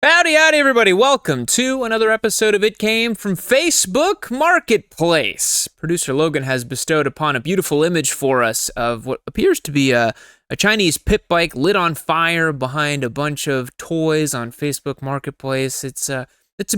Howdy, howdy, everybody. Welcome to another episode of It Came from Facebook Marketplace. Producer Logan has bestowed upon a beautiful image for us of what appears to be a Chinese pit bike lit on fire behind a bunch of toys on Facebook Marketplace. It's a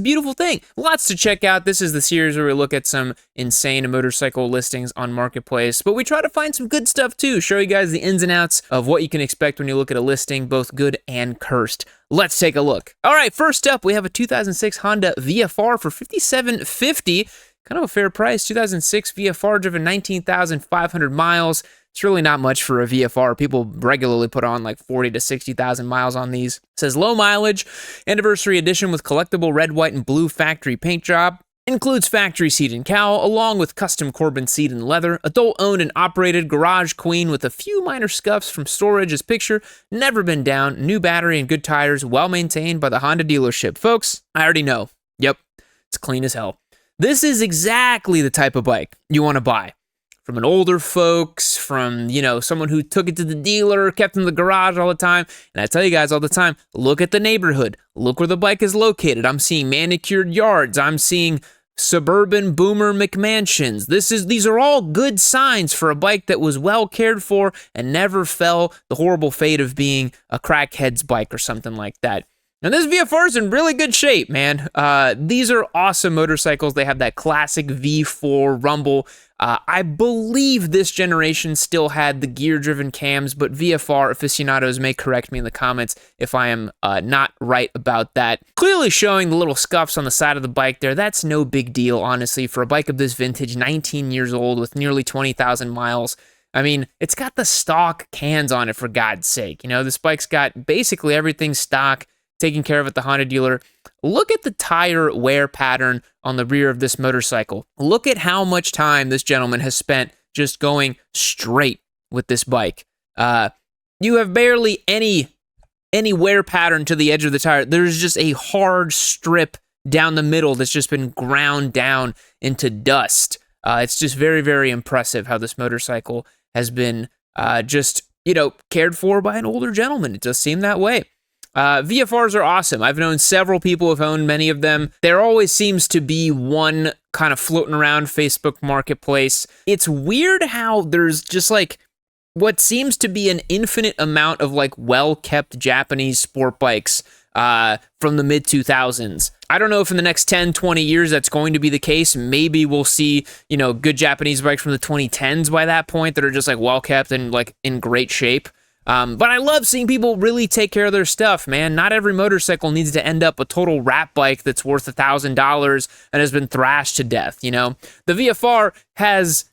beautiful thing. Lots to check out. This is the series where we look at some insane motorcycle listings on Marketplace, but we try to find some good stuff too, show you guys the ins and outs of what you can expect when you look at a listing, both good and cursed. Let's take a look. All right, first up, we have a 2006 Honda VFR for $5,750. Kind of a fair price. 2006 VFR driven 19,500 miles. It's really not much for a VFR. People regularly put on like 40 to 60,000 miles on these. It says low mileage, anniversary edition with collectible red, white, and blue factory paint job. Includes factory seat and cowl, along with custom Corbin seat and leather. Adult owned and operated, garage queen with a few minor scuffs from storage as picture. Never been down, new battery and good tires, well maintained by the Honda dealership. Folks, I already know. Yep, it's clean as hell. This is exactly the type of bike you want to buy. From an older folks, from, someone who took it to the dealer, kept in the garage all the time. And I tell you guys all the time, look at the neighborhood. Look where the bike is located. I'm seeing manicured yards. I'm seeing suburban boomer McMansions. These are all good signs for a bike that was well cared for and never fell the horrible fate of being a crackhead's bike or something like that. And this VFR is in really good shape, man. These are awesome motorcycles. They have that classic V4 rumble. I believe this generation still had the gear-driven cams, but VFR aficionados may correct me in the comments if I am not right about that. Clearly showing the little scuffs on the side of the bike there. That's no big deal, honestly, for a bike of this vintage, 19 years old with nearly 20,000 miles. I mean, it's got the stock cans on it, for God's sake. This bike's got basically everything stock, taken care of at the Honda dealer. Look at the tire wear pattern on the rear of this motorcycle. Look at how much time this gentleman has spent just going straight with this bike. You have barely any wear pattern to the edge of the tire. There's just a hard strip down the middle that's just been ground down into dust. It's just very, very impressive how this motorcycle has been cared for by an older gentleman. It does seem that way. VFRs are awesome. I've known several people who've owned many of them. There always seems to be one kind of floating around Facebook Marketplace. It's weird how there's just what seems to be an infinite amount of well-kept Japanese sport bikes from the mid-2000s. I don't know if in the next 10, 20 years that's going to be the case. Maybe we'll see, good Japanese bikes from the 2010s by that point that are just well-kept and in great shape. But I love seeing people really take care of their stuff, man. Not every motorcycle needs to end up a total rat bike that's worth $1,000 and has been thrashed to death, The VFR has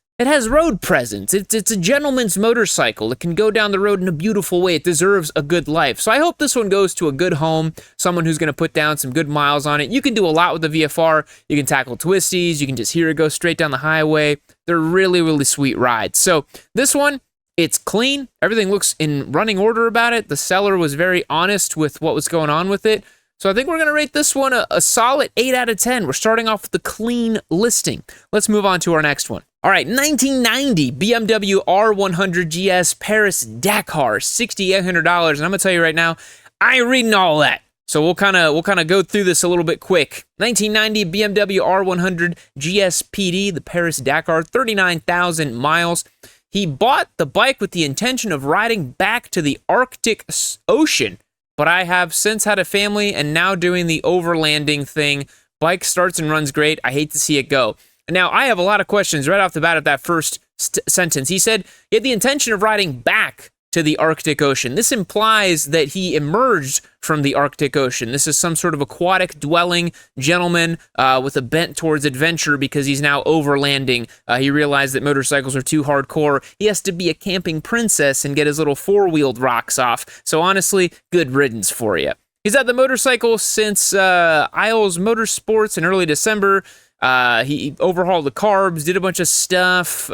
road presence. It's a gentleman's motorcycle. It can go down the road in a beautiful way. It deserves a good life. So I hope this one goes to a good home, someone who's going to put down some good miles on it. You can do a lot with the VFR. You can tackle twisties. You can just hear it go straight down the highway. They're really, really sweet rides. So this one, it's clean. Everything looks in running order about it. The seller was very honest with what was going on with it. So I think we're going to rate this one a solid 8 out of 10. We're starting off with the clean listing. Let's move on to our next one. All right, 1990 BMW R100 GS Paris Dakar, $6,800. And I'm going to tell you right now, I ain't reading all that. So we'll kind of go through this a little bit quick. 1990 BMW R100 GS PD, the Paris Dakar, 39,000 miles. He bought the bike with the intention of riding back to the Arctic Ocean, but I have since had a family and now doing the overlanding thing. Bike starts and runs great. I hate to see it go. Now, I have a lot of questions right off the bat at that first sentence. He said he had the intention of riding back to the Arctic Ocean. This implies that he emerged from the Arctic Ocean. This is some sort of aquatic dwelling gentleman with a bent towards adventure because he's now overlanding. He realized that motorcycles are too hardcore. He has to be a camping princess and get his little four-wheeled rocks off. So honestly, good riddance for you. He's had the motorcycle since Isles Motorsports in early December. He overhauled the carbs, did a bunch of stuff,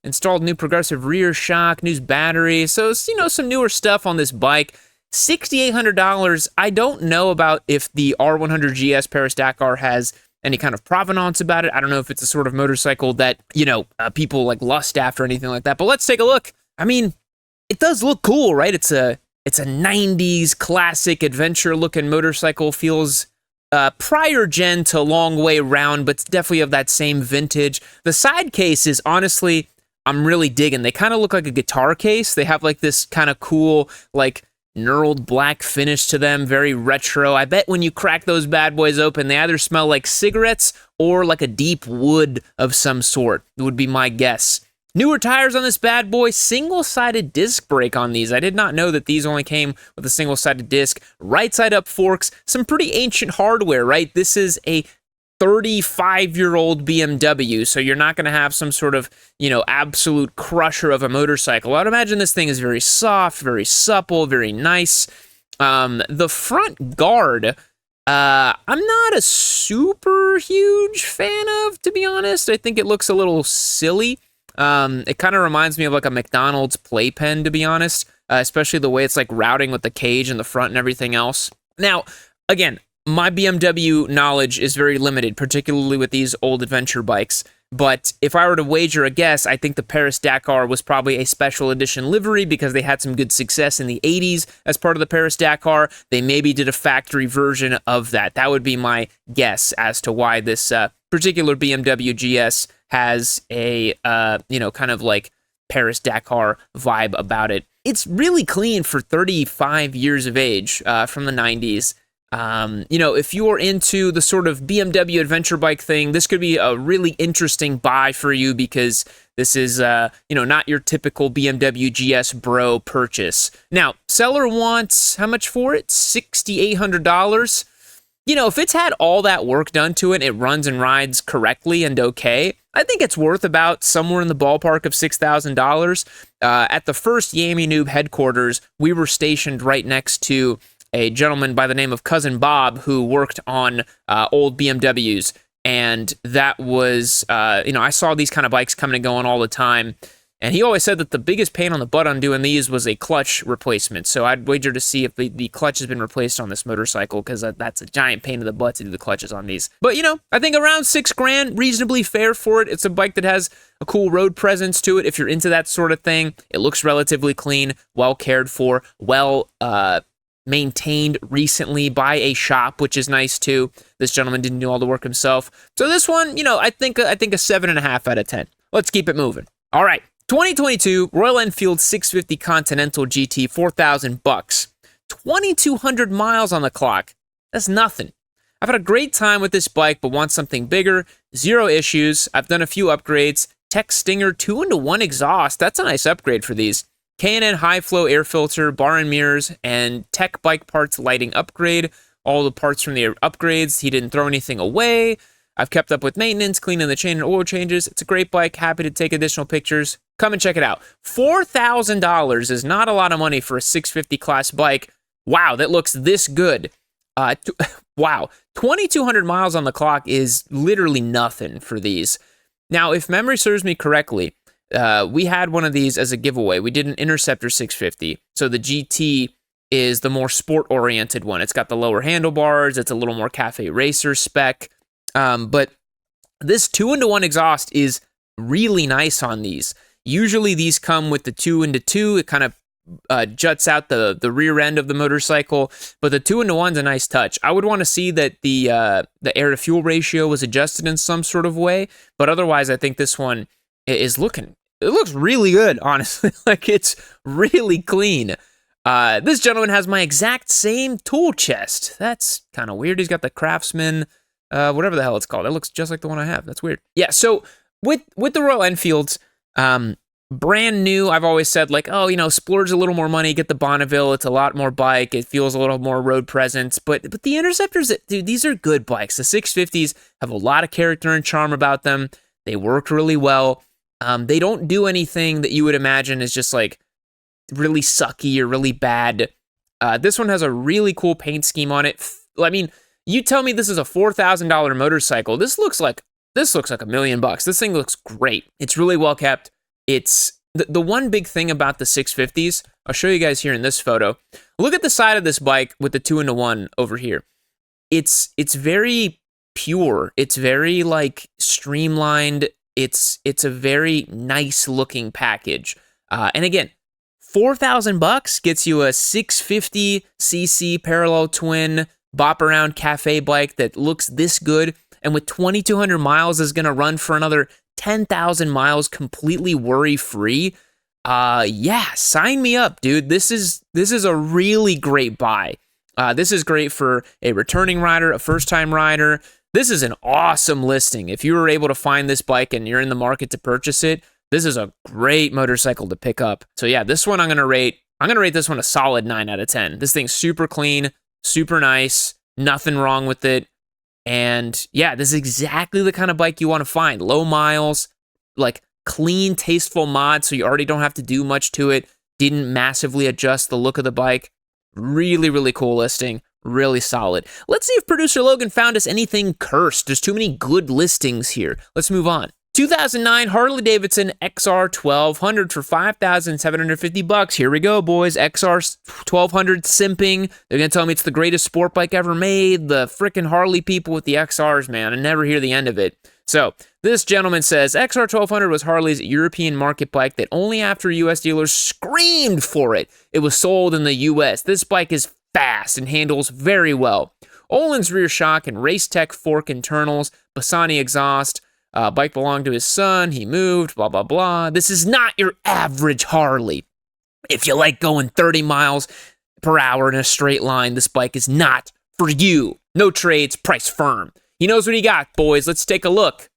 installed new progressive rear shock, new battery. So, some newer stuff on this bike. $6,800. I don't know about if the R100 GS Paris Dakar has any kind of provenance about it. I don't know if it's a sort of motorcycle that, people lust after or anything like that. But let's take a look. I mean, it does look cool, right? It's a It's a 90s classic adventure-looking motorcycle. Feels prior gen to long way round, but it's definitely of that same vintage. The side case is honestly, I'm really digging. They kind of look like a guitar case. They have like this kind of cool, like knurled black finish to them, very retro. I bet when you crack those bad boys open, they either smell like cigarettes or like a deep wood of some sort, would be my guess. Newer tires on this bad boy, single-sided disc brake on these. I did not know that these only came with a single-sided disc. Right-side-up forks, some pretty ancient hardware, right? This is a 35-year-old BMW, so you're not going to have some sort of, absolute crusher of a motorcycle. I'd imagine this thing is very soft, very supple, very nice. The front guard, I'm not a super huge fan of, to be honest. I think it looks a little silly. It kind of reminds me of like a McDonald's playpen, to be honest, especially the way it's like routing with the cage in the front and everything else. Now, again, my BMW knowledge is very limited, particularly with these old adventure bikes. But if I were to wager a guess, I think the Paris-Dakar was probably a special edition livery because they had some good success in the 80s as part of the Paris-Dakar. They maybe did a factory version of that. That would be my guess as to why this particular BMW GS has a, kind of like Paris-Dakar vibe about it. It's really clean for 35 years of age from the 90s. If you're into the sort of BMW adventure bike thing, this could be a really interesting buy for you because this is, not your typical BMW GS Bro purchase. Now, seller wants how much for it? $6,800. If it's had all that work done to it, it runs and rides correctly and okay, I think it's worth about somewhere in the ballpark of $6,000. At the first Yami Noob headquarters, we were stationed right next to a gentleman by the name of Cousin Bob who worked on old BMWs. And that was, I saw these kind of bikes coming and going all the time. And he always said that the biggest pain on the butt on doing these was a clutch replacement. So I'd wager to see if the clutch has been replaced on this motorcycle because that's a giant pain in the butt to do the clutches on these. But, I think around $6,000, reasonably fair for it. It's a bike that has a cool road presence to it. If you're into that sort of thing, it looks relatively clean, well cared for, well maintained recently by a shop, which is nice too. This gentleman didn't do all the work himself. So this one, I think a 7.5 out of 10. Let's keep it moving. All right. 2022 Royal Enfield 650 Continental GT, $4,000. 2,200 miles on the clock. That's nothing. I've had a great time with this bike, but want something bigger. Zero issues. I've done a few upgrades. Tech Stinger 2-in-1 exhaust. That's a nice upgrade for these. K&N high flow air filter, bar and mirrors, and Tech Bike Parts lighting upgrade. All the parts from the upgrades. He didn't throw anything away. I've kept up with maintenance, cleaning the chain and oil changes. It's a great bike. Happy to take additional pictures. Come and check it out. $4,000 is not a lot of money for a 650 class bike. Wow, that looks this good. Wow, 2,200 miles on the clock is literally nothing for these. Now, if memory serves me correctly, we had one of these as a giveaway. We did an Interceptor 650. So the GT is the more sport-oriented one. It's got the lower handlebars. It's a little more cafe racer spec. But this 2-in-1 exhaust is really nice on these. Usually these come with the 2-in-2. It kind of juts out the rear end of the motorcycle, but the 2-in-1's a nice touch. I would want to see that the air to fuel ratio was adjusted in some sort of way, but otherwise I think this one is it looks really good, honestly. Like, it's really clean. This gentleman has my exact same tool chest. That's kind of weird. He's got the Craftsman, whatever the hell it's called. It looks just like the one I have. That's weird. Yeah, so with the Royal Enfields, brand new, I've always said, like, splurge a little more money, get the Bonneville. It's a lot more bike. It feels a little more road presence. But the Interceptors, dude, these are good bikes. The 650s have a lot of character and charm about them. They work really well. They don't do anything that you would imagine is just like really sucky or really bad. This one has a really cool paint scheme on it. I mean, you tell me this is a $4,000 motorcycle. This looks like $1 million. This thing looks great. It's really well kept. It's the one big thing about the 650s. I'll show you guys here in this photo. Look at the side of this bike with the 2-in-1 over here. It's very pure. It's very like streamlined. It's a very nice looking package. And again, $4,000 gets you a 650cc parallel twin bop around cafe bike that looks this good, and with 2,200 miles is going to run for another 10,000 miles completely worry-free. Yeah, sign me up, dude. This is a really great buy. This is great for a returning rider, a first-time rider. This is an awesome listing. If you were able to find this bike and you're in the market to purchase it, this is a great motorcycle to pick up. So yeah, this one I'm gonna rate this one a solid 9 out of 10. This thing's super clean, super nice, nothing wrong with it. And yeah, this is exactly the kind of bike you want to find. Low miles, like clean, tasteful mod, so you already don't have to do much to it. Didn't massively adjust the look of the bike. Really, really cool listing. Really solid. Let's see if producer Logan found us anything cursed. There's too many good listings here. Let's move on. 2009 Harley-Davidson XR1200 for $5,750. Here we go, boys. XR1200 simping. They're going to tell me it's the greatest sport bike ever made. The frickin' Harley people with the XRs, man. I never hear the end of it. So, this gentleman says, XR1200 was Harley's European market bike that only after US dealers screamed for it, it was sold in the US. This bike is fast and handles very well. Olin's rear shock and Race Tech fork internals, Bassani exhaust. Bike belonged to his son, he moved, blah, blah, blah. This is not your average Harley. If you like going 30 miles per hour in a straight line, this bike is not for you. No trades, price firm. He knows what he got, boys. Let's take a look.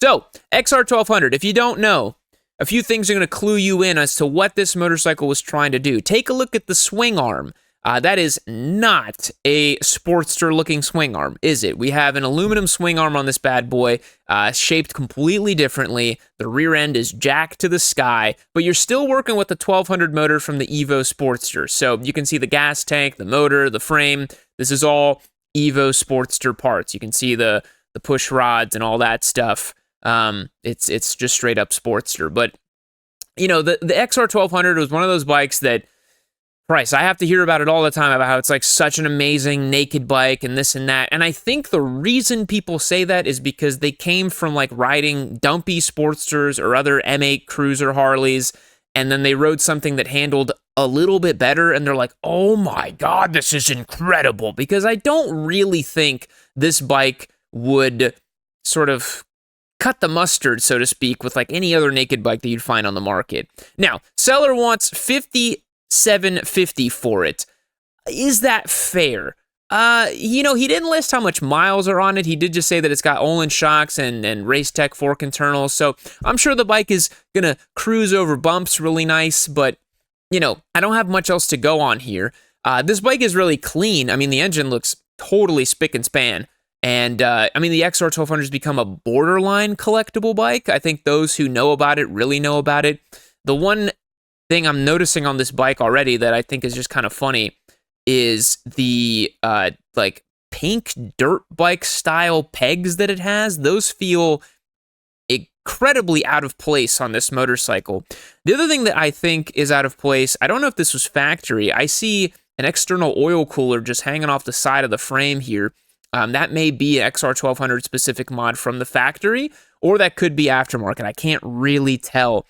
So, XR1200, if you don't know, a few things are going to clue you in as to what this motorcycle was trying to do. Take a look at the swing arm. That is not a Sportster-looking swing arm, is it? We have an aluminum swing arm on this bad boy, shaped completely differently. The rear end is jacked to the sky, but you're still working with the 1200 motor from the Evo Sportster. So you can see the gas tank, the motor, the frame. This is all Evo Sportster parts. You can see the push rods and all that stuff. It's just straight up Sportster. But, you know, the XR1200 was one of those bikes that, Price, I have to hear about it all the time, about how it's like such an amazing naked bike and this and that. And I think the reason people say that is because they came from like riding dumpy Sportsters or other M8 Cruiser Harleys, and then they rode something that handled a little bit better, and they're like, oh my God, this is incredible. Because I don't really think this bike would sort of cut the mustard, so to speak, with like any other naked bike that you'd find on the market. Now, seller wants $5,750 for it. Is that fair? You know, he didn't list how much miles are on it. He did just say that it's got Olin shocks and Race Tech fork internals. So I'm sure the bike is gonna cruise over bumps really nice, but you know, I don't have much else to go on here. This bike is really clean. I mean, the engine looks totally spick and span. And I mean, the XR1200 has become a borderline collectible bike. I think those who know about it really know about it. The one thing I'm noticing on this bike already that I think is just kind of funny is the like pink dirt bike style pegs that it has. Those feel incredibly out of place on this motorcycle. The other thing that I think is out of place, I don't know if this was factory. I see an external oil cooler just hanging off the side of the frame here. That may be an XR1200 specific mod from the factory, or that could be aftermarket. I can't really tell.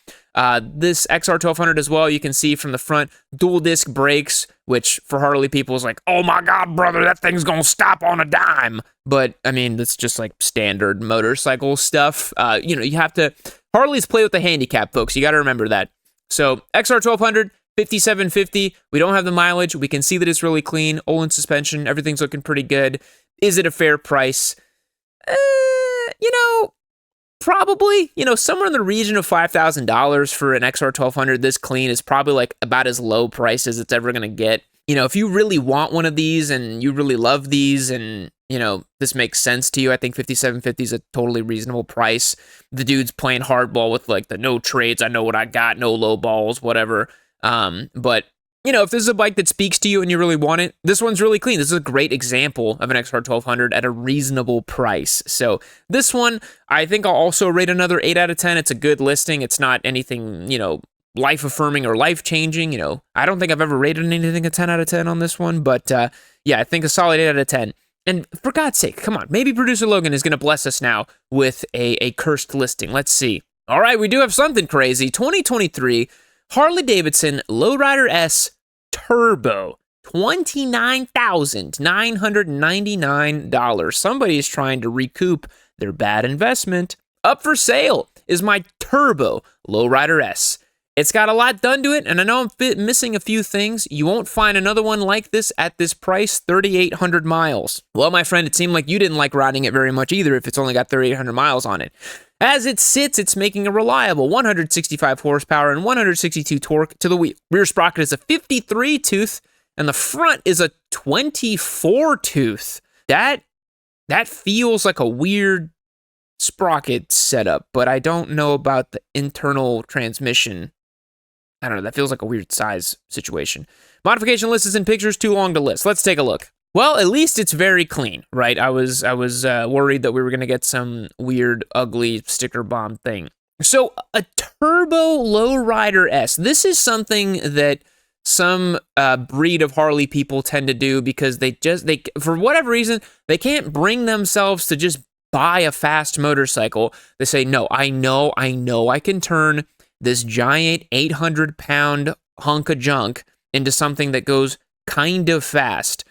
This XR1200 as well, you can see from the front, dual disc brakes, which for Harley people is like, oh my God, brother, that thing's gonna stop on a dime. But I mean, that's just like standard motorcycle stuff. You know, you have to, Harleys play with the handicap, folks. You got to remember that. So XR1200, $5,750. We don't have the mileage. We can see that it's really clean. Olin suspension, everything's looking pretty good. Is it a fair price? You know, probably, you know, somewhere in the region of $5,000 for an XR1200 this clean is probably like about as low price as it's ever going to get. You know, if you really want one of these and you really love these and, you know, this makes sense to you, I think $5,750 is a totally reasonable price. The dude's playing hardball with like the no trades, I know what I got, no low balls, whatever. But you know, if this is a bike that speaks to you and you really want it, this one's really clean. This is a great example of an XR1200 at a reasonable price. So this one, I think I'll also rate another 8 out of 10. It's a good listing. It's not anything, you know, life-affirming or life-changing. You know, I don't think I've ever rated anything a 10 out of 10 on this one. But yeah, I think a solid 8 out of 10. And for God's sake, come on. Maybe producer Logan is going to bless us now with a cursed listing. Let's see. All right, we do have something crazy. 2023 Harley-Davidson Lowrider S Turbo, $29,999. Somebody is trying to recoup their bad investment. Up for sale is my Turbo Lowrider S. It's got a lot done to it, and I know I'm missing a few things. You won't find another one like this at this price, 3,800 miles. Well, my friend, it seemed like you didn't like riding it very much either if it's only got 3,800 miles on it. As it sits, it's making a reliable 165 horsepower and 162 torque to the wheel. Rear sprocket is a 53 tooth, and the front is a 24 tooth. That feels like a weird sprocket setup, but I don't know about the internal transmission. I don't know, that feels like a weird size situation. Modification list is in pictures, too long to list. Let's take a look. Well, at least it's very clean, right? I was worried that we were going to get some weird, ugly sticker bomb thing. So, a Turbo Lowrider S. This is something that some breed of Harley people tend to do because they for whatever reason, they can't bring themselves to just buy a fast motorcycle. They say, no, I know I can turn this giant 800-pound hunk of junk into something that goes kind of fast.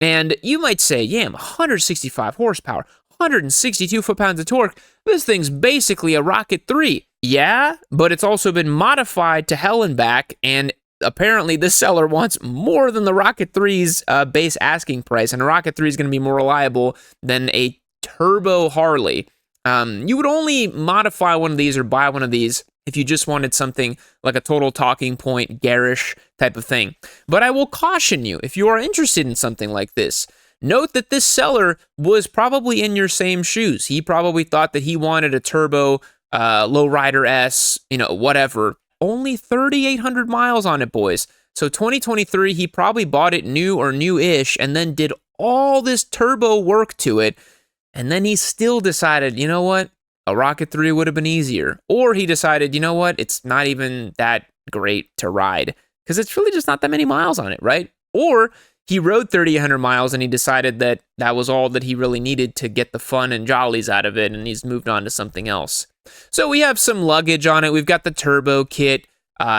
And you might say, yeah, 165 horsepower, 162 foot-pounds of torque. This thing's basically a Rocket 3. Yeah, but it's also been modified to hell and back, and apparently this seller wants more than the Rocket 3's base asking price, and a Rocket 3 is going to be more reliable than a Turbo Harley. You would only modify one of these or buy one of these if you just wanted something like a total talking point, garish type of thing. But I will caution you, if you are interested in something like this, note that this seller was probably in your same shoes. He probably thought that he wanted a Turbo Lowrider S, whatever. Only 3,800 miles on it, boys. So 2023, he probably bought it new or new-ish and then did all this turbo work to it. And then he still decided, you know what? A Rocket 3 would have been easier. Or he decided, you know what? It's not even that great to ride because it's really just not that many miles on it, right? Or he rode 3,800 miles and he decided that that was all that he really needed to get the fun and jollies out of it, and he's moved on to something else. So we have some luggage on it. We've got the turbo kit.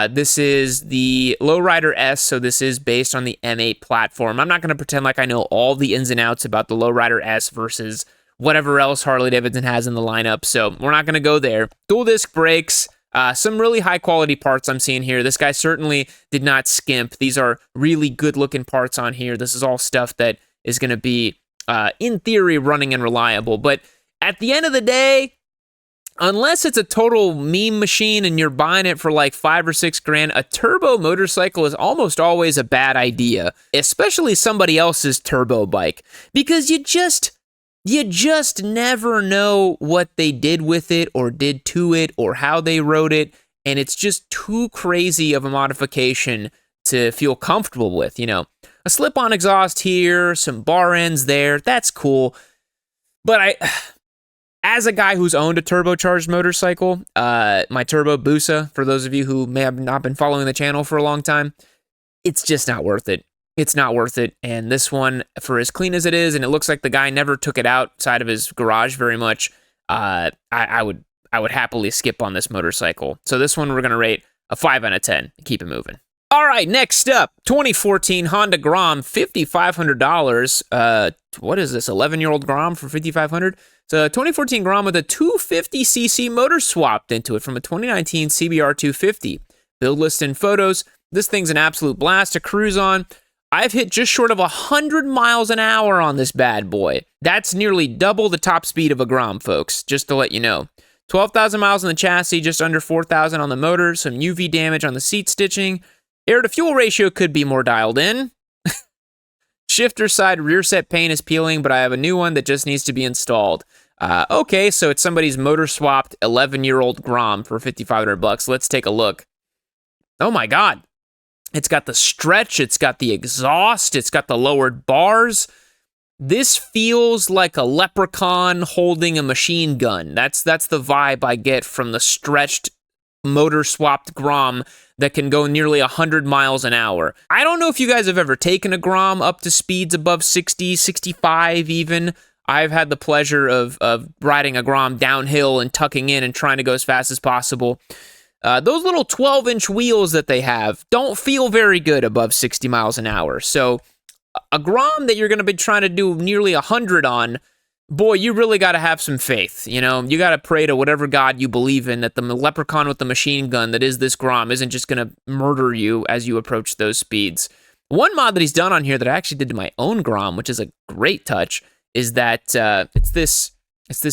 This is the Lowrider S, so this is based on the M8 platform. I'm not going to pretend like I know all the ins and outs about the Lowrider S versus whatever else Harley-Davidson has in the lineup, so we're not going to go there. Dual disc brakes, some really high-quality parts I'm seeing here. This guy certainly did not skimp. These are really good-looking parts on here. This is all stuff that is going to be, in theory, running and reliable. But at the end of the day, unless it's a total meme machine and you're buying it for like $5 or $6 grand, a turbo motorcycle is almost always a bad idea, especially somebody else's turbo bike, because you just never know what they did with it or did to it or how they rode it, and it's just too crazy of a modification to feel comfortable with, A slip-on exhaust here, some bar ends there, that's cool. But as a guy who's owned a turbocharged motorcycle, my Turbo Hayabusa, for those of you who may have not been following the channel for a long time, it's just not worth it. It's not worth it, and this one, for as clean as it is, and it looks like the guy never took it outside of his garage very much, I would happily skip on this motorcycle. So this one we're going to rate a 5 out of 10. Keep it moving. All right, next up, 2014 Honda Grom, $5,500. What is this, 11-year-old Grom for $5,500? It's a 2014 Grom with a 250cc motor swapped into it from a 2019 CBR 250. Build list and photos. This thing's an absolute blast to cruise on. I've hit just short of 100 miles an hour on this bad boy. That's nearly double the top speed of a Grom, folks, just to let you know. 12,000 miles on the chassis, just under 4,000 on the motor, some UV damage on the seat stitching. Air-to-fuel ratio could be more dialed in. Shifter side rear set paint is peeling, but I have a new one that just needs to be installed. Okay, so it's somebody's motor-swapped 11-year-old Grom for $5,500. Let's take a look. Oh my God. It's got the stretch, it's got the exhaust, it's got the lowered bars. This feels like a leprechaun holding a machine gun. That's the vibe I get from the stretched motor-swapped Grom that can go nearly 100 miles an hour. I don't know if you guys have ever taken a Grom up to speeds above 60, 65 even. I've had the pleasure of riding a Grom downhill and tucking in and trying to go as fast as possible. those little 12-inch wheels that they have don't feel very good above 60 miles an hour. So a Grom that you're going to be trying to do nearly 100 on, boy, you really got to have some faith. You know, you got to pray to whatever God you believe in that the leprechaun with the machine gun that is this Grom isn't just going to murder you as you approach those speeds. One mod that he's done on here that I actually did to my own Grom, which is a great touch, is that it's this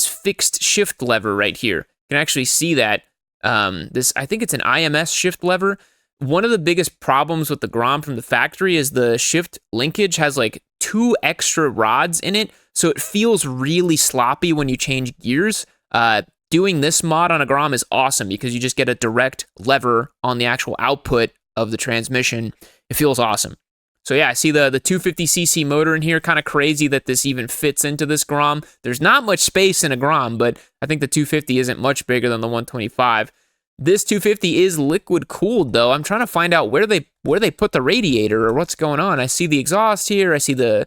fixed shift lever right here. You can actually see that. I think it's an IMS shift lever. One of the biggest problems with the Grom from the factory is the shift linkage has like 2 extra rods in it, so it feels really sloppy when you change gears. Doing this mod on a Grom is awesome because you just get a direct lever on the actual output of the transmission. It feels awesome. So yeah, I see the 250cc motor in here. Kind of crazy that this even fits into this Grom. There's not much space in a Grom, but I think the 250 isn't much bigger than the 125. This 250 is liquid cooled though. I'm trying to find out where they put the radiator or what's going on. I see the exhaust here. I see the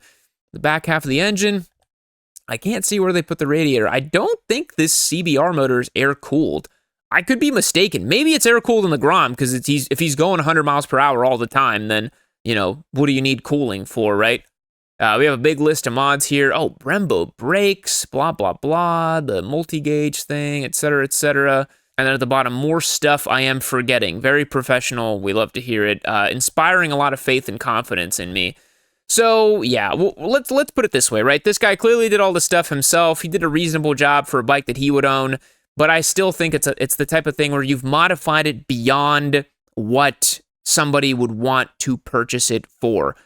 back half of the engine. I can't see where they put the radiator. I don't think this CBR motor is air cooled. I could be mistaken. Maybe it's air cooled in the Grom because if he's going 100 miles per hour all the time, then you know, what do you need cooling for, right? We have a big list of mods here. Oh, Brembo brakes, blah, blah, blah, the multi-gauge thing, etc., etc. And then at the bottom, more stuff I am forgetting. Very professional. We love to hear it. Inspiring a lot of faith and confidence in me. So, yeah, well, let's put it this way, right? This guy clearly did all the stuff himself. He did a reasonable job for a bike that he would own, but I still think it's the type of thing where you've modified it beyond what somebody would want to purchase it for.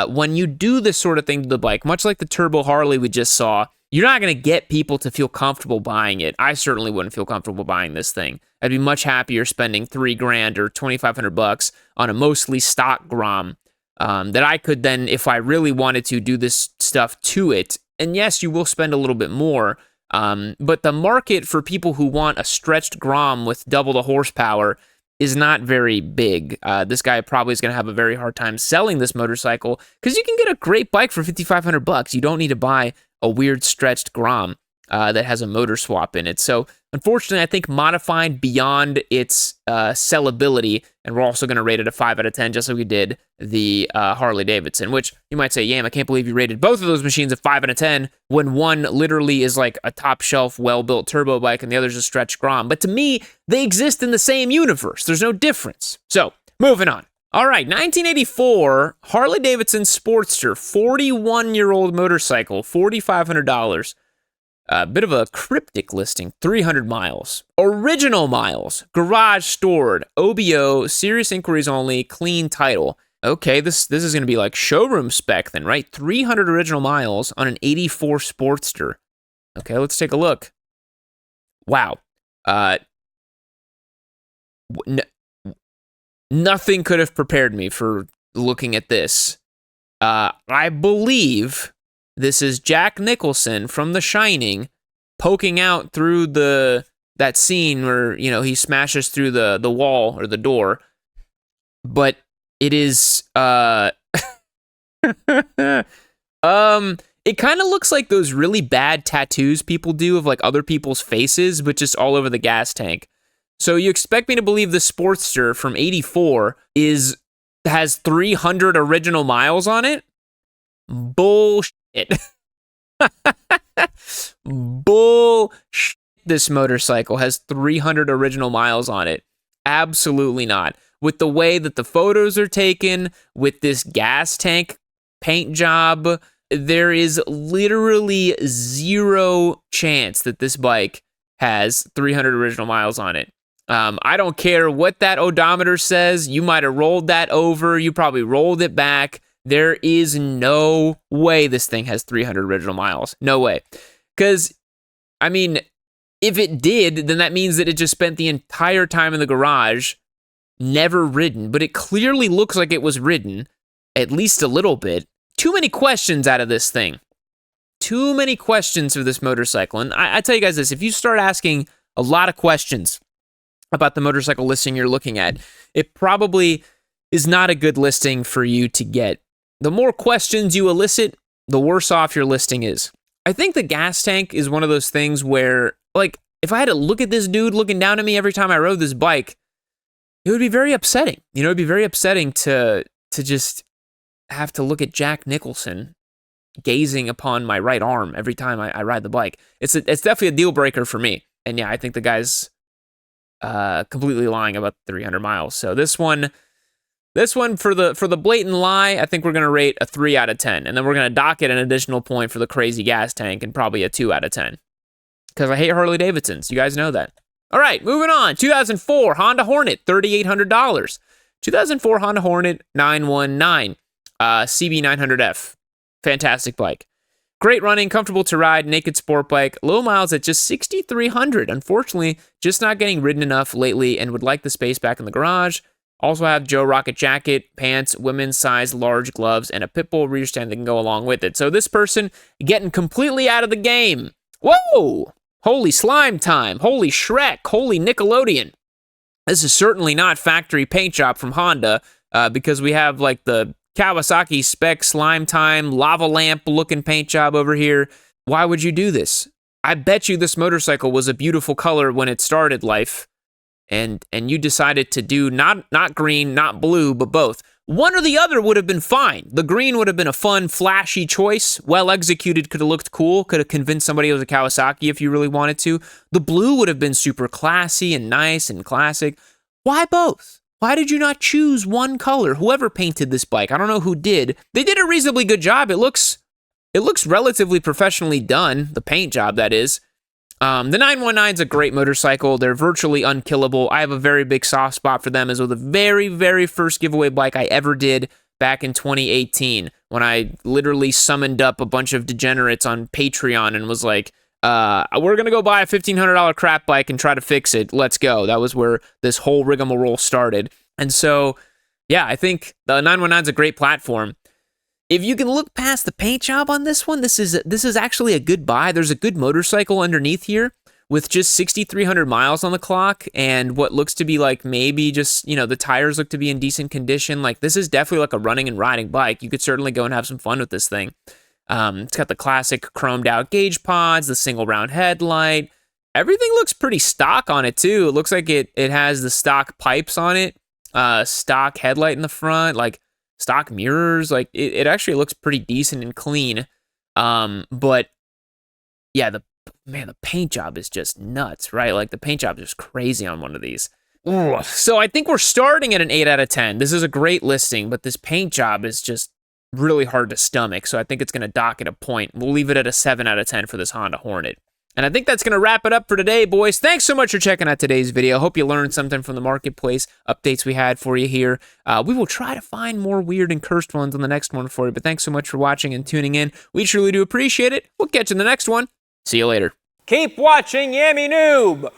When you do this sort of thing to the bike, much like the Turbo Harley we just saw, you're not going to get people to feel comfortable buying it. I certainly wouldn't feel comfortable buying this thing. I'd be much happier spending $3,000 or $2,500 on a mostly stock Grom that I could then, if I really wanted to, do this stuff to it. And yes, you will spend a little bit more, but the market for people who want a stretched Grom with double the horsepower is not very big. This guy probably is going to have a very hard time selling this motorcycle because you can get a great bike for $5,500. You don't need to buy a weird stretched Grom that has a motor swap in it. So unfortunately, I think modified beyond its sellability, and we're also going to rate it a 5 out of 10, just like we did the Harley-Davidson, which you might say, Yam, I can't believe you rated both of those machines a 5 out of 10 when one literally is like a top-shelf, well-built turbo bike and the other's a stretched Grom. But to me, they exist in the same universe. There's no difference. So, moving on. All right, 1984 Harley-Davidson Sportster, 41-year-old motorcycle, $4,500. A bit of a cryptic listing, 300 miles. Original miles, garage stored, OBO, serious inquiries only, clean title. Okay, this is going to be like showroom spec then, right? 300 original miles on an 84 Sportster. Okay, let's take a look. Wow. Nothing could have prepared me for looking at this. I believe this is Jack Nicholson from The Shining poking out through that scene where, you know, he smashes through the wall or the door. But it is it kind of looks like those really bad tattoos people do of like other people's faces, but just all over the gas tank. So you expect me to believe the Sportster from 84 has 300 original miles on it? Bullshit. Bullshit. This motorcycle has 300 original miles on it. Absolutely not. With the way that the photos are taken, with this gas tank paint job, there is literally zero chance that this bike has 300 original miles on it. I don't care what that odometer says. You might have rolled that over. You probably rolled it back. There is no way this thing has 300 original miles. No way. Because, I mean, if it did, then that means that it just spent the entire time in the garage, never ridden. But it clearly looks like it was ridden, at least a little bit. Too many questions out of this thing. Too many questions for this motorcycle. And I tell you guys this, if you start asking a lot of questions about the motorcycle listing you're looking at, it probably is not a good listing for you to get. The more questions you elicit, the worse off your listing is. I think the gas tank is one of those things where, like, if I had to look at this dude looking down at me every time I rode this bike, it would be very upsetting. You know, it'd be very upsetting to just have to look at Jack Nicholson gazing upon my right arm every time I ride the bike. It's definitely a deal breaker for me. And yeah, I think the guy's completely lying about 300 miles. So this one for the blatant lie, I think we're gonna rate a 3 out of 10, and then we're gonna dock it an additional point for the crazy gas tank and probably a 2 out of 10 because I hate Harley Davidsons. You guys know that. All right, moving on. 2004 Honda Hornet, $3,800. 2004 Honda Hornet 919 CB900F. Fantastic bike. Great running, comfortable to ride, naked sport bike, low miles at just 6,300. Unfortunately, just not getting ridden enough lately and would like the space back in the garage. Also have Joe Rocket jacket, pants, women's size, large gloves, and a pit bull rear stand that can go along with it. So this person getting completely out of the game. Whoa! Holy slime time. Holy Shrek. Holy Nickelodeon. This is certainly not factory paint job from Honda because we have like the Kawasaki spec slime time lava lamp looking paint job over here. Why would you do this? I bet you this motorcycle was a beautiful color when it started life, and you decided to do not green, not blue, but both. One or the other would have been fine. The green would have been a fun, flashy choice, well executed, could have looked cool, could have convinced somebody it was a Kawasaki if you really wanted to. The blue would have been super classy and nice and classic. Why both? Why did you not choose one color? Whoever painted this bike, I don't know who did. They did a reasonably good job. It looks relatively professionally done, the paint job, that is. The 919 is a great motorcycle. They're virtually unkillable. I have a very big soft spot for them as well. The very, very first giveaway bike I ever did back in 2018 when I literally summoned up a bunch of degenerates on Patreon and was like, we're going to go buy a $1,500 crap bike and try to fix it. Let's go. That was where this whole rigmarole started. And so, yeah, I think the 919 is a great platform. If you can look past the paint job on this one, this is actually a good buy. There's a good motorcycle underneath here with just 6,300 miles on the clock and what looks to be like maybe just, you know, the tires look to be in decent condition. Like this is definitely like a running and riding bike. You could certainly go and have some fun with this thing. It's got the classic chromed out gauge pods, the single round headlight. Everything looks pretty stock on it too. It looks like it has the stock pipes on it, stock headlight in the front, like stock mirrors. Like it actually looks pretty decent and clean. But yeah, the paint job is just nuts, right? Like the paint job is just crazy on one of these. Ugh. So I think we're starting at an 8 out of 10. This is a great listing, but this paint job is just really hard to stomach. So I think it's going to dock at a point. We'll leave it at a 7 out of 10 for this Honda Hornet. And I think that's going to wrap it up for today, boys. Thanks so much for checking out today's video. Hope you learned something from the marketplace updates we had for you here. We will try to find more weird and cursed ones on the next one for you. But thanks so much for watching and tuning in. We truly do appreciate it. We'll catch you in the next one. See you later. Keep watching Yami Noob.